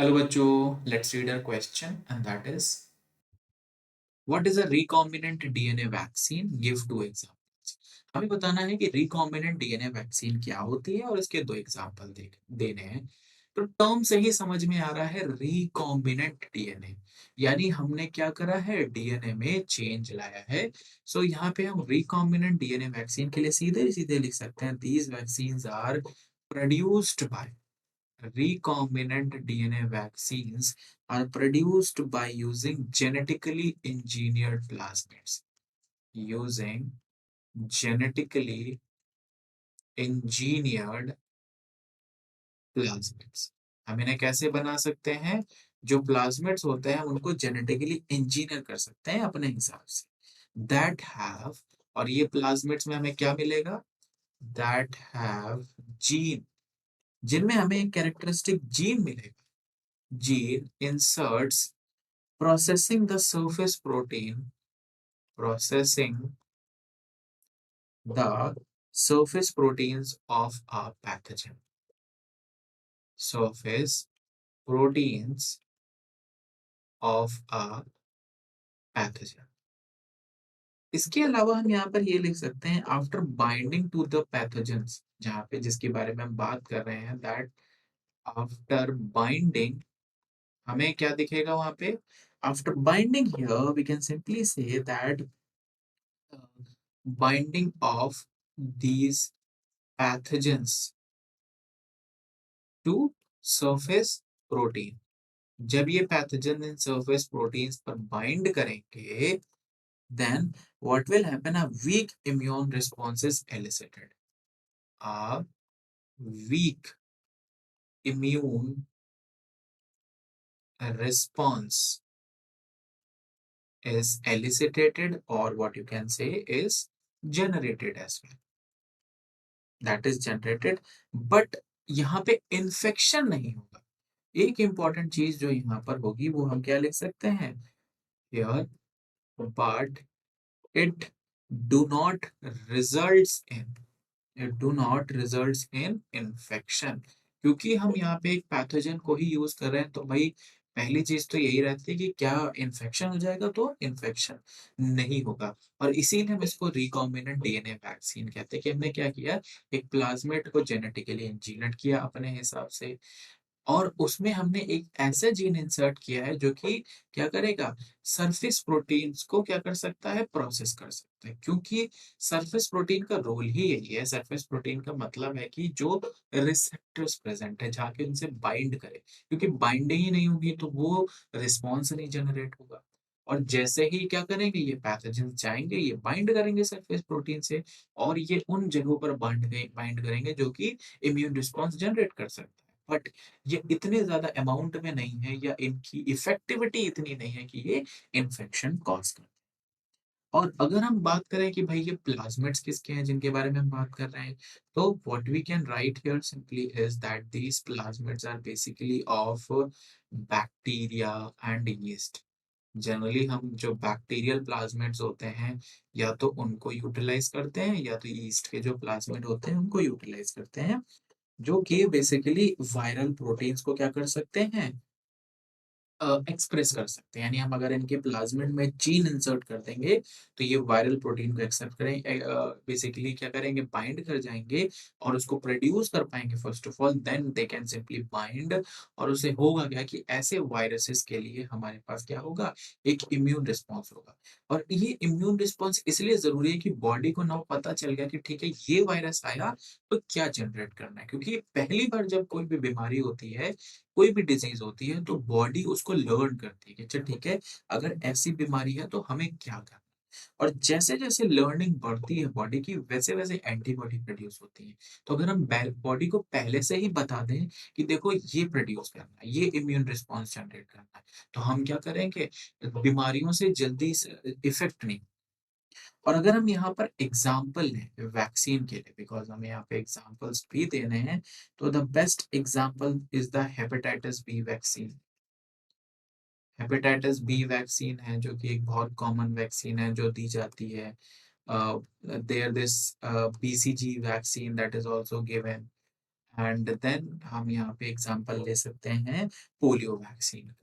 Hello बच्चों, let's read our question and that is what is a recombinant DNA vaccine? Give two examples. हमें बताना है कि recombinant DNA vaccine क्या होती है और इसके दो एग्जांपल देने हैं। तो टर्म से ही समझ में आ रहा है recombinant DNA यानी हमने क्या करा है डीएनए में चेंज लाया है। सो यहाँ पे हम recombinant डीएनए वैक्सीन के लिए सीधे सीधे लिख सकते हैं these vaccines are produced by recombinant DNA vaccines are produced by using genetically engineered plasmids. Using genetically engineered plasmids. हम इन्हें कैसे बना सकते हैं? जो प्लाज्मिड्स होते हैं उनको जेनेटिकली इंजीनियर कर सकते हैं अपने हिसाब से। That have और ये प्लाज्मिड्स में हमें क्या मिलेगा? That have जीन जिनमें हमें एक कैरेक्टरिस्टिक जीन मिलेगा। Gene inserts processing the surface protein, processing the surface proteins of a pathogen. Surface proteins of a pathogen. इसके अलावा हम यहाँ पर ये लिख सकते हैं after binding to the pathogens जहाँ पे जिसके बारे में हम बात कर रहे हैं दैट आफ्टर बाइंडिंग हमें क्या दिखेगा वहां पे after binding here we can simply say that binding of these pathogens to surface protein जब ये पैथोजन इन सरफेस प्रोटीन्स पर बाइंड करेंगे then what will happen a weak immune response is elicited a weak immune response is elicited or what you can say is generated as well that is generated but यहाँ पे infection नहीं होगा एक important चीज जो यहाँ पर होगी वो हम क्या लिख सकते हैं here but it do not results in it do not results in infection क्योंकि हम यहाँ पे एक पैथोजन को ही यूज कर रहे हैं तो भाई पहली चीज तो यही रहती है कि क्या इन्फेक्शन हो जाएगा तो इन्फेक्शन नहीं होगा और इसीलिए हम इसको रिकॉम्बिनेंट डीएनए वैक्सीन कहते हैं कि हमने क्या किया एक प्लाज्मिड को जेनेटिकली इंजीनियर किया अपने हिसाब से और उसमें हमने एक ऐसा जीन इंसर्ट किया है जो कि क्या करेगा सरफेस प्रोटीन्स को क्या कर सकता है प्रोसेस कर सकता है क्योंकि सरफेस प्रोटीन का रोल ही यही है सरफेस प्रोटीन का मतलब है कि जो रिसेप्टर्स प्रेजेंट है जाके उनसे बाइंड करे क्योंकि बाइंडिंग ही नहीं होगी तो वो रिस्पॉन्स नहीं जनरेट होगा और जैसे ही क्या करेंगे ये पैथोजन जाएंगे ये बाइंड करेंगे सरफेस प्रोटीन से और ये उन जगहों पर बाइंड करेंगे जो कि इम्यून रिस्पॉन्स जनरेट कर सकता है बट ये इतने ज़्यादा अमाउंट में नहीं है या इनकी इफेक्टिविटी इतनी नहीं है कि ये इन्फेक्शन कॉज़ करे। और अगर हम बात करें कि भाई ये प्लाज्मिड्स किसके हैं जिनके बारे में हम बात कर रहे हैं, तो what we can write here simply is that these plasmids are basically of bacteria and yeast. Generally हम जो बैक्टीरियल प्लाज्मिड्स होते हैं या तो उनको यूटिलाइज करते हैं या तो यीस्ट के जो प्लाज्मिड होते हैं उनको यूटिलाइज करते हैं जो कि बेसिकली वायरल प्रोटीन्स को क्या कर सकते हैं एक्सप्रेस कर सकते हैं यानी हम अगर इनके प्लाज्मिड में जीन इंसर्ट कर देंगे तो ये वायरल प्रोटीन को एक्सेप्ट करें बेसिकली क्या करेंगे बाइंड कर जाएंगे और उसको प्रोड्यूस कर पाएंगे first of all then they can simply bind और उसे होगा क्या कि ऐसे वायरसेस के लिए हमारे पास क्या होगा एक इम्यून रिस्पॉन्स होगा और ये इम्यून रिस्पॉन्स इसलिए जरूरी है कि बॉडी को ना पता चल गया कि ठीक है ये वायरस आया तो क्या जनरेट करना है क्योंकि पहली बार जब कोई भी बीमारी होती है कोई भी डिजीज होती है तो बॉडी उसको लर्न करती है कि अच्छा ठीक है अगर ऐसी बीमारी है तो हमें क्या करना है और जैसे जैसे लर्निंग बढ़ती है बॉडी की वैसे वैसे एंटीबॉडी प्रोड्यूस होती है तो अगर हम बॉडी को पहले से ही बता दें कि देखो ये प्रोड्यूस करना है ये इम्यून रिस्पॉन्स जनरेट करना है तो हम क्या करेंगे बीमारियों से जल्दी इफेक्ट नहीं और अगर हम यहाँ पर एग्जाम्पल लें वैक्सीन के लिए बिकॉज हमें यहाँ पे एग्जाम्पल्स भी देने हैं तो the best example is the hepatitis B vaccine hepatitis B vaccine है जो कि एक बहुत कॉमन वैक्सीन है जो दी जाती है there this BCG vaccine that is also given and then हम यहाँ पे एग्जांपल ले सकते हैं पोलियो वैक्सीन का।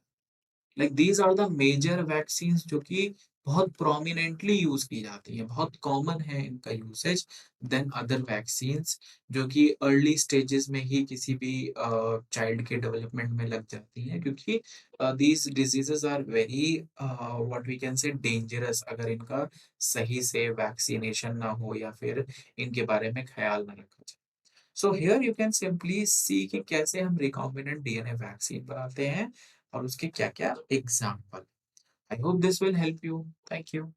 Like these are the major vaccines जो कि बहुत प्रोमिनेंटली यूज की जाती है, बहुत कॉमन है इनका यूसेज देन अदर वैक्सीन्स जो कि अर्ली स्टेजेस में ही किसी भी चाइल्ड के डेवलपमेंट में लग जाती हैं, क्योंकि these diseases are very what we can say dangerous अगर इनका सही से वैक्सीनेशन ना हो या फिर इनके बारे में ख्याल ना रखा जाए। So here you can simply see कि कैसे हम रिकॉम्बिनेंट डीएनए वैक्सीन बनाते हैं और उसके क्या-क्या example. I hope this will help you. Thank you.